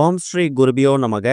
ஓம் ஸ்ரீ குருபியோ நமக.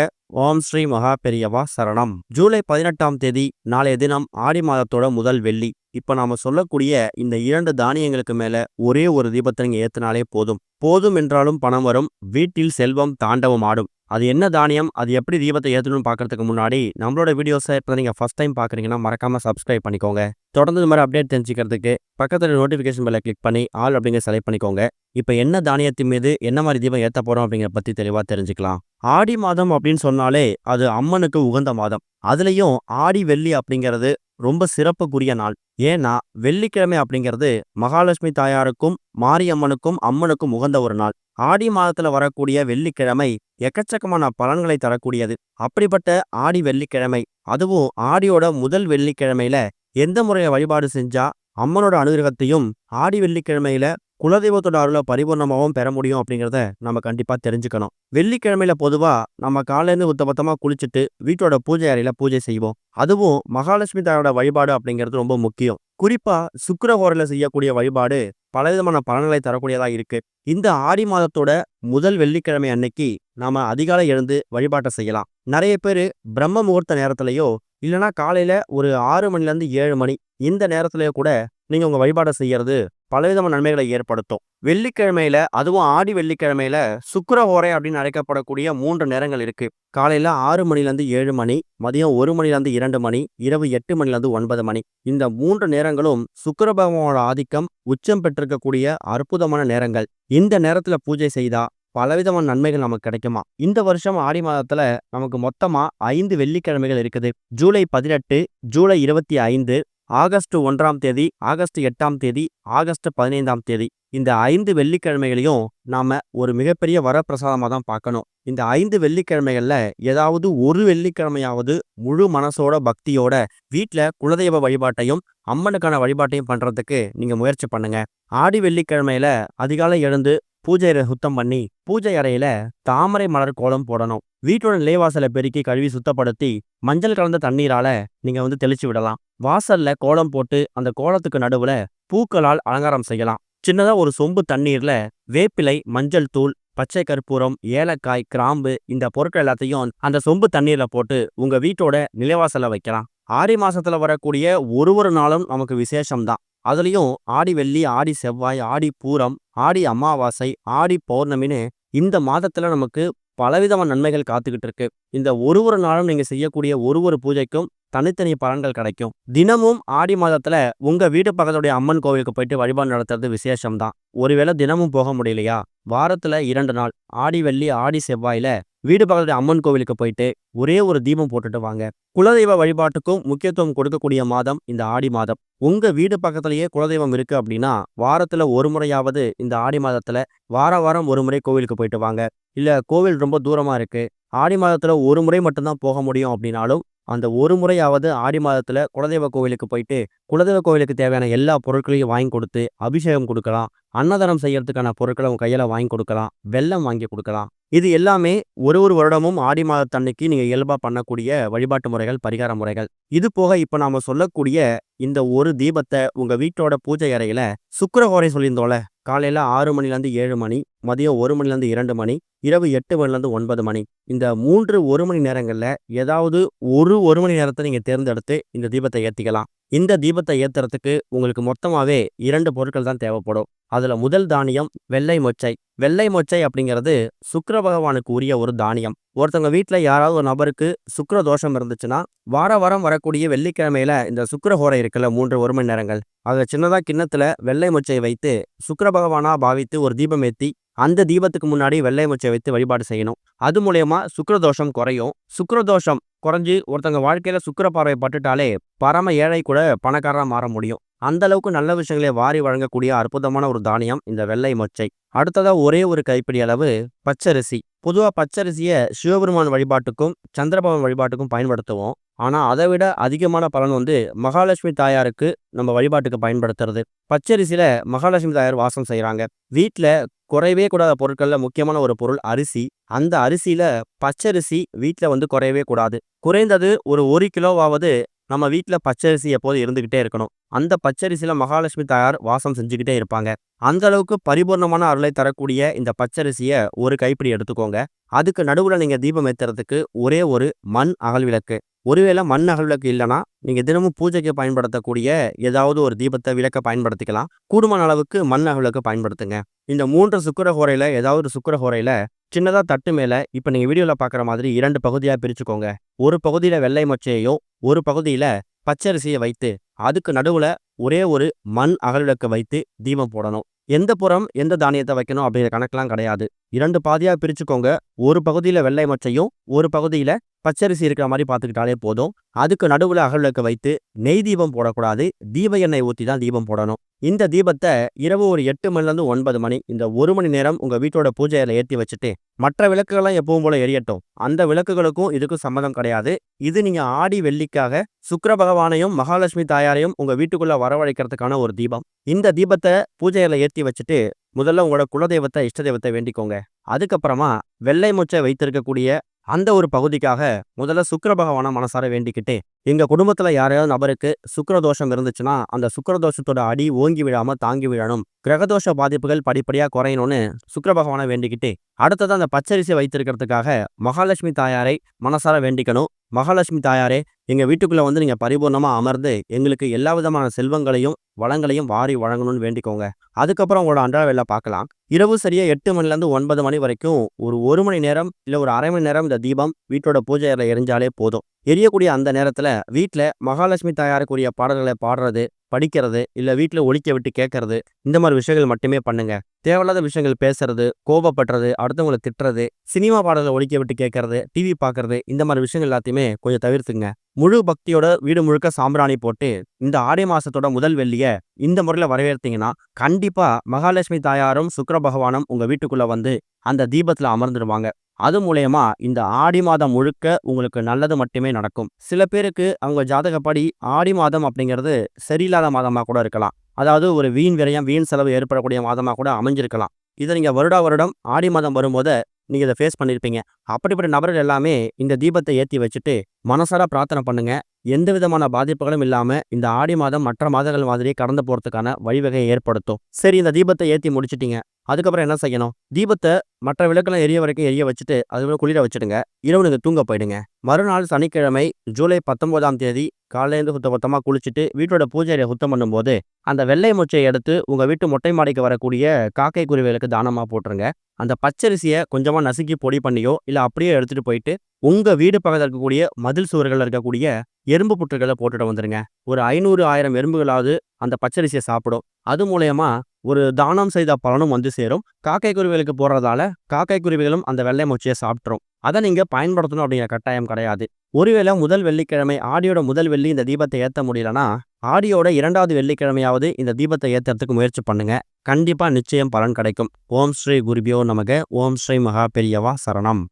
ஓம் ஸ்ரீ மகா பெரியவா சரணம். ஜூலை 18ஆம் தேதி நாளைய தினம் ஆடி மாதத்தோட முதல் வெள்ளி. இப்ப நாம சொல்லக்கூடிய இந்த 2 தானியங்களுக்கு மேல ஒரே ஒரு தீபத்தை நீங்க ஏத்தினாலே போதும். போதும் என்றாலும் பணம் வரும், வீட்டில் செல்வம் தாண்டவம் ஆடும். அது என்ன தானியம், அது எப்படி தீபத்தை ஏத்தணும்னு பார்க்கறதுக்கு முன்னாடி நம்மளோட வீடியோஸை இப்போ நீங்க ஃபர்ஸ்ட் டைம் பார்க்குறீங்கன்னா மறக்காம சப்ஸ்கிரைப் பண்ணிக்கோங்க. தொடர்ந்து இந்த மாதிரி அப்டேட் தெரிஞ்சுக்கிறதுக்கு பக்கத்துல நோட்டிஃபிகேஷன் பெல்லை கிளிக் பண்ணி ஆல் அப்படிங்கிற செலக்ட் பண்ணிக்கோங்க. இப்போ என்ன தானியத்தின் மீது என்ன மாதிரி தீபம் ஏற்ற போறோம் அப்படிங்கிற பத்தி தெளிவா தெரிஞ்சுக்கலாம். ஆடி மாதம் அப்படின்னு சொன்னாலே அது அம்மனுக்கு உகந்த மாதம். அதுலயும் ஆடி வெள்ளி அப்படிங்கிறது ரொம்ப சிறப்புக்குரிய நாள். ஏன்னா வெள்ளிக்கிழமை அப்படிங்கிறது மகாலட்சுமி தாயாருக்கும் மாரியம்மனுக்கும் அம்மனுக்கும் உகந்த ஒரு நாள். ஆடி மாதத்துல வரக்கூடிய வெள்ளிக்கிழமை எக்கச்சக்கமான பலன்களை தரக்கூடியது. அப்படிப்பட்ட ஆடி வெள்ளிக்கிழமை, அதுவும் ஆடியோட முதல் வெள்ளிக்கிழமையில எந்த முறையை வழிபாடு செஞ்சா அம்மனோட அனுகிரகத்தையும் ஆடி வெள்ளிக்கிழமையில குலதெய்வத்தோட அருளை பரிபூர்ணமாகவும் பெற முடியும் அப்படிங்கிறத நம்ம கண்டிப்பா தெரிஞ்சுக்கணும். வெள்ளிக்கிழமையில பொதுவா நம்ம காலையிலேருந்து சுத்தபத்தமா குளிச்சுட்டு வீட்டோட பூஜை அறையில பூஜை செய்வோம். அதுவும் மகாலட்சுமி தாயோட வழிபாடு அப்படிங்கிறது ரொம்ப முக்கியம். குறிப்பா சுக்கிரஹோரையில செய்யக்கூடிய வழிபாடு பலவிதமான பலன்களை தரக்கூடியதா இருக்கு. இந்த ஆடி மாதத்தோட முதல் வெள்ளிக்கிழமை அன்னைக்கு நாம அதிகாலை எழுந்து வழிபாட்டை செய்யலாம். நிறைய பேரு பிரம்ம முகூர்த்த நேரத்திலேயோ இல்லைன்னா காலையில ஒரு 6 மணிலேருந்து 7 மணி இந்த நேரத்திலேயோ கூட நீங்க உங்க வழிபாடை செய்யறது பலவிதமான நன்மைகளை ஏற்படுத்தும். வெள்ளிக்கிழமையில, அதுவும் ஆடி வெள்ளிக்கிழமையில சுக்கிரஹோரை அப்படின்னு அழைக்கப்படக்கூடிய 3 நேரங்கள் இருக்கு. காலையில 6 மணிலேருந்து 7 மணி, மதியம் 1 மணிலேருந்து 2 மணி, இரவு 8 மணிலேருந்து 9 மணி. இந்த 3 நேரங்களும் சுக்கிர பகவானோட ஆதிக்கம் உச்சம் பெற்றிருக்கக்கூடிய அற்புதமான நேரங்கள். இந்த நேரத்துல பூஜை செய்தா பலவிதமான நன்மைகள் நமக்கு கிடைக்குமா. இந்த வருஷம் ஆடி மாதத்துல நமக்கு மொத்தமா 5 வெள்ளிக்கிழமைகள் இருக்குது. ஜூலை 18, ஜூலை 25, ஆகஸ்ட் 1ஆம் தேதி, ஆகஸ்ட் 8ஆம் தேதி, ஆகஸ்ட் 15ஆம் தேதி. இந்த 5 வெள்ளிக்கிழமைகளையும் நாம ஒரு மிகப்பெரிய வரப்பிரசாதமாக தான் பார்க்கணும். இந்த 5 வெள்ளிக்கிழமைகள்ல ஏதாவது ஒரு வெள்ளிக்கிழமையாவது முழு மனசோட பக்தியோட வீட்டுல குலதெய்வ வழிபாட்டையும் அம்மனுக்கான வழிபாட்டையும் பண்றதுக்கு நீங்க முயற்சி பண்ணுங்க. ஆடி வெள்ளிக்கிழமையில அதிகாலை எழுந்து பூஜை அறை சுத்தம் பண்ணி பூஜை அறையில தாமரை மலர் கோலம் போடணும். வீட்டோட நிலைவாசலை பெருக்கி கழுவி சுத்தப்படுத்தி மஞ்சள் கலந்த தண்ணீரால நீங்க தெளிச்சு விடலாம். வாசல்ல கோலம் போட்டு அந்த கோலத்துக்கு நடுவுல பூக்களால் அலங்காரம் செய்யலாம். சின்னதா ஒரு சொம்பு தண்ணீர்ல வேப்பிலை, மஞ்சள் தூள், பச்சை கற்பூரம், ஏலக்காய், கிராம்பு இந்த பொருட்கள் எல்லாத்தையும் அந்த சொம்பு தண்ணீர்ல போட்டு உங்க வீட்டோட நிலைவாசல வைக்கலாம். ஆடி மாசத்துல வரக்கூடிய ஒரு நாளும் நமக்கு விசேஷம்தான். அதுலயும் ஆடி வெள்ளி, ஆடி செவ்வாய், ஆடி பூரம், ஆடி அமாவாசை, ஆடி பௌர்ணமின்னு இந்த மாதத்துல நமக்கு பலவிதமான நன்மைகள் காத்துக்கிட்டு இருக்கு. இந்த ஒரு நாளும் நீங்க செய்யக்கூடிய ஒரு பூஜைக்கும் தனித்தனி பலன்கள் கிடைக்கும். தினமும் ஆடி மாதத்துல உங்க வீட்டு பக்கத்துடைய அம்மன் கோவிலுக்கு போயிட்டு வழிபாடு நடத்துறது விசேஷம்தான். ஒருவேளை தினமும் போக முடியலையா, வாரத்துல 2 நாள் ஆடி வெள்ளி, ஆடி செவ்வாயில வீடு பக்கத்துடைய அம்மன் கோவிலுக்கு போயிட்டு ஒரே ஒரு தீபம் போட்டுட்டு வாங்க. குலதெய்வ வழிபாட்டுக்கும் முக்கியத்துவம் கொடுக்கக்கூடிய மாதம் இந்த ஆடி மாதம். உங்க வீடு பக்கத்திலேயே குலதெய்வம் இருக்கு அப்படின்னா வாரத்துல ஒரு முறையாவது இந்த ஆடி மாதத்துல வாரம் ஒரு முறை கோவிலுக்கு போயிட்டு வாங்க. இல்ல கோவில் ரொம்ப தூரமா இருக்கு, ஆடி மாதத்துல ஒரு முறை மட்டும்தான் போக முடியும் அப்படின்னாலும் அந்த ஒரு முறையாவது ஆடி மாதத்துல குலதெய்வ கோவிலுக்கு போயிட்டு குலதெய்வ கோவிலுக்கு தேவையான எல்லா பொருட்களையும் வாங்கி கொடுத்து அபிஷேகம் கொடுக்கலாம். அன்னதானம் செய்யறதுக்கான பொருட்களை உங்க கையில வாங்கி கொடுக்கலாம். வெல்லம் வாங்கி கொடுக்கலாம். இது எல்லாமே ஒரு வருடமும் ஆடி மாதத்தன்னைக்கு நீங்க இயல்பா பண்ணக்கூடிய வழிபாட்டு முறைகள், பரிகார முறைகள். இது போக இப்ப நாம சொல்லக்கூடிய இந்த ஒரு தீபத்தை உங்க வீட்டோட பூஜை அறையில சுக்கிரஹோரை சொல்லியிருந்தோம்ல, காலையில 6 மணிலேருந்து 7 மணி, மதியம் 1 மணிலேருந்து 2 மணி, இரவு 8 மணிலேருந்து 9 மணி. இந்த 3 1 மணி நேரங்கள்ல ஏதாவது ஒரு மணி நேரத்தை நீங்க தேர்ந்தெடுத்து இந்த தீபத்தை ஏத்திக்கலாம். இந்த தீபத்தை ஏத்துறதுக்கு உங்களுக்கு மொத்தமாவே 2 பொருட்கள் தான் தேவைப்படும். அதுல முதல் தானியம் வெள்ளை மொச்சை. வெள்ளை மொச்சை அப்படிங்கிறது சுக்கிர பகவானுக்கு உரிய ஒரு தானியம். ஒருத்தவங்க வீட்டுல யாராவது ஒரு நபருக்கு சுக்கிர தோஷம் இருந்துச்சுன்னா வாரம் வரக்கூடிய வெள்ளிக்கிழமையில இந்த சுக்கிரஹோரை இருக்குல்ல, 3 1 மணி நேரங்கள், அதை சின்னதா கிண்ணத்துல வெள்ளை மொச்சையை வைத்து சுக்கிர பகவானா பாவித்து ஒரு தீபம் ஏத்தி அந்த தீபத்துக்கு முன்னாடி வெள்ளை மொச்சை வைத்து வழிபாடு செய்யணும். அது மூலயமா சுக்கிரதோஷம் குறையும். சுக்கிரதோஷம் குறைஞ்சு ஒருத்தங்க வாழ்க்கையில சுக்கிர பார்வை பட்டுட்டாலே பரம ஏழை கூட பணக்காரரா மாற முடியும். அந்த அளவுக்கு நல்ல விஷயங்களை வாரி வழங்கக்கூடிய அற்புதமான ஒரு தானியம் இந்த வெள்ளை மொச்சை. அடுத்ததா ஒரே ஒரு கைப்பிடி அளவு பச்சரிசி. பொதுவா பச்சரிசிய சிவபெருமான் வழிபாட்டுக்கும் சந்திரபவன் வழிபாட்டுக்கும் பயன்படுத்துவோம். ஆனா அதை விட அதிகமான பலன் மகாலட்சுமி தாயாருக்கு நம்ம வழிபாட்டுக்கு பயன்படுத்துறது. பச்சரிசியில மகாலட்சுமி தாயார் வாசம் செய்யறாங்க. வீட்டுல குறையவே கூடாத பொருட்கள்ல முக்கியமான ஒரு பொருள் அரிசி. அந்த அரிசியில பச்சரிசி வீட்டுல குறையவே கூடாது. குறைந்தது ஒரு 1 கிலோவாவது நம்ம வீட்ல பச்சரிசி எப்போதும் இருந்துகிட்டே இருக்கணும். அந்த பச்சரிசியில மகாலட்சுமி தாயார் வாசம் செஞ்சுக்கிட்டே இருப்பாங்க. அந்த அளவுக்கு பரிபூர்ணமான அருளை தரக்கூடிய இந்த பச்சரிசிய ஒரு கைப்பிடி எடுத்துக்கோங்க. அதுக்கு நடுவுல நீங்க தீபம் ஏத்துறதுக்கு ஒரே ஒரு மண் அகல் விளக்கு. ஒருவேளை மண் அகல் விளக்கு இல்லன்னா, நீங்க தினமும் பூஜைக்கு பயன்படுத்தக்கூடிய ஏதாவது ஒரு விளக்க பயன்படுத்திக்கலாம். கூடுமான அளவுக்கு மண் அகல் விளக்கு பயன்படுத்துங்க. இந்த 3 சுக்கிர ஹோரையில ஏதாவது ஒரு சுக்கிர ஹோரையில சின்னதா தட்டு மேல இப்ப நீங்க வீடியோல பார்க்குற மாதிரி 2 பகுதியா பிரிச்சுக்கோங்க. ஒரு பகுதியில வெள்ளை மொச்சையையும், ஒரு பகுதியில பச்சரிசிய வைத்து, அதுக்கு நடுவுல ஒரே ஒரு மண் அகல் விளக்க வைத்து தீபம் போடணும். எந்த புறம் எந்த தானியத்த வைக்கணும் அப்படிங்கிற கணக்கெல்லாம் கிடையாது. 2 பாதியா பிரிச்சுக்கோங்க. ஒரு பகுதியில வெள்ளை மொச்சையும், ஒரு பகுதியில பச்சரிசி இருக்கிற மாரி பார்த்துக்கிட்டாலே போதும். அதுக்கு நடுவுல அகல் விளக்க வைத்து நெய் தீபம் போடக்கூடாது. தீப எண்ணெய் ஊத்தி தான் தீபம் போடணும். இந்த தீபத்த இரவு ஒரு 8 மணிலேருந்து 9 மணி இந்த 1 மணி நேரம் உங்க வீட்டோட பூஜை அறையில ஏத்தி வச்சுட்டு, மற்ற விளக்குகள்லாம் எப்பவும் போல எரியட்டும். அந்த விளக்குகளுக்கும் இதுக்கும் சம்மந்தம் கிடையாது. இது நீங்க ஆடி வெள்ளிக்காக சுக்கிர பகவானையும், மகாலட்சுமி தாயாரையும் உங்க வீட்டுக்குள்ள வரவழைக்கிறதுக்கான ஒரு தீபம். இந்த தீபத்த பூஜை அறையில ஏத்தி வச்சுட்டு, முதல்ல உங்களோட குலதெய்வத்த, இஷ்ட தெய்வத்த வேண்டிக்கோங்க. அதுக்கப்புறமா வெள்ளை மொச்சை வைத்திருக்கக்கூடிய அந்த ஒரு பகுதிக்காக முதல்ல சுக்கிர பகவான மனசார வேண்டிக்கிட்டு, எங்க குடும்பத்துல யாரையாவது நபருக்கு சுக்கிர தோஷம் இருந்துச்சுன்னா, அந்த சுக்கிர தோஷத்தோட அடி ஓங்கி விழாம தாங்கி விழணும். கிரகதோஷ பாதிப்புகள் படிப்படியா குறையணும்னு சுக்கிர பகவான வேண்டிக்கிட்டு, அடுத்தது அந்த பச்சரிசியை வைத்திருக்கிறதுக்காக மகாலட்சுமி தாயாரை மனசார வேண்டிக்கணும். மகாலட்சுமி தாயாரே, எங்க வீட்டுக்குள்ள வந்து நீங்க பரிபூர்ணமா அமர்ந்து எங்களுக்கு எல்லா விதமான செல்வங்களையும், வளங்களையும் வாரி வழங்கணும்னு வேண்டிக்கோங்க. அதுக்கப்புறம் உங்களோட அன்றாட வேலை பார்க்கலாம். இரவு சரியா 8 மணிலேருந்து 9 மணி வரைக்கும் ஒரு 1 மணி நேரம் இல்ல ஒரு 1/2 மணி நேரம் இந்த தீபம் வீட்டோட பூஜை அறையில எரிஞ்சாலே போதும். எரியக்கூடிய அந்த நேரத்துல வீட்ல மகாலட்சுமி தாயாருக்குரிய பாடல்களை பாடுறது, படிக்கிறது, இல்ல வீட்ல ஒலிக்க விட்டு கேட்கறது, இந்த மாதிரி விஷயங்கள் மட்டுமே பண்ணுங்க. தேவையில்லாத விஷயங்கள் பேசுறது, கோபப்படுறது, அடுத்தவங்கள திட்டுறது, சினிமா பாடல்களை ஒலிக்க விட்டு கேட்கறது, டிவி பார்க்கறது, இந்த மாதிரி விஷயங்கள் எல்லாத்தையுமே கொஞ்சம் தவிர்த்துங்க. முழு பக்தியோட வீடு முழுக்க சாம்பிராணி போட்டு இந்த ஆடி மாசத்தோட முதல் வெள்ளிய இந்த முறையில வரவேற்றீங்கன்னா, கண்டிப்பா மகாலட்சுமி தாயாரும், சுக்கிர பகவானும் உங்க வீட்டுக்குள்ள வந்து அந்த தீபத்துல அமர்ந்துடுவாங்க. அது மூலியமா இந்த ஆடி மாதம் முழுக்க உங்களுக்கு நல்லது மட்டுமே நடக்கும். சில பேருக்கு அவங்க ஜாதகப்படி ஆடி மாதம் அப்படிங்கிறது சரியில்லாத மாதமா கூட இருக்கலாம். அதாவது ஒரு வீண் விரயம், வீண் செலவு ஏற்படக்கூடிய மாதமா கூட அமைஞ்சிருக்கலாம். இதை நீங்க வருடா வருடம் ஆடி மாதம் வரும்போது நீங்க இதை ஃபேஸ் பண்ணியிருப்பீங்க. அப்படிப்பட்ட நபர்கள் எல்லாமே இந்த தீபத்தை ஏத்தி வச்சுட்டு மனசார பிரார்த்தனை பண்ணுங்க. எந்த விதமான பாதிப்புகளும் இல்லாம இந்த ஆடி மாதம் மற்ற மாதங்கள் மாதிரியே கடந்து போறதுக்கான வழிவகையை ஏற்படுத்தும். சரி, இந்த தீபத்தை ஏத்தி முடிச்சிட்டீங்க. அதுக்கப்புறம் என்ன செய்யணும்? தீபத்தை மற்ற விளக்கெல்லாம் எரிய வரைக்கும் எரிய வச்சுட்டு அதுக்கப்புறம் குளிர வச்சுடுங்க. இரவு நீங்க தூங்க போயிடுங்க. மறுநாள் சனிக்கிழமை ஜூலை 19ஆம் தேதி காலையிலேருந்து சுத்தபத்தமா குளிச்சுட்டு வீட்டோட பூஜை அறையை சுத்தம் பண்ணும்போது, அந்த வெள்ளை மொச்சையை எடுத்து உங்க வீட்டு மொட்டை மாடிக்கு வரக்கூடிய காக்கை குருவிகளுக்கு தானமா போட்டுருங்க. அந்த பச்சரிசிய கொஞ்சமா நசுக்கி பொடி பண்ணியோ, இல்ல அப்படியே எடுத்துட்டு போயிட்டு உங்க வீடு பக்கத்துல இருக்கக்கூடிய மதில் சுவர்கள்ல இருக்கக்கூடிய எறும்பு புற்றுகளை போட்டுட்டு வந்துருங்க. ஒரு 500, 1000 எறும்புகளாவது அந்த பச்சரிசியை சாப்பிடும். அது மூலியமா ஒரு தானம் செய்த பலனும் வந்து சேரும். காக்கை குருவிகளுக்கு போடுறதால காக்கை குருவிகளும் அந்த வெள்ளை மொச்சையை சாப்பிட்ரும். அதை நீங்க பயன்படுத்தணும் அப்படிங்கிற கட்டாயம் கிடையாது. ஒருவேளை முதல் வெள்ளிக்கிழமை ஆடியோட முதல் வெள்ளி இந்த தீபத்தை ஏத்த முடியலன்னா, ஆடியோட 2வது வெள்ளிக்கிழமையாவது இந்த தீபத்தை ஏத்துறதுக்கு முயற்சி பண்ணுங்க. கண்டிப்பா நிச்சயம் பலன் கிடைக்கும். ஓம் ஸ்ரீ குருபியோ நமக. ஓம் ஸ்ரீ மகா பெரியவா சரணம்.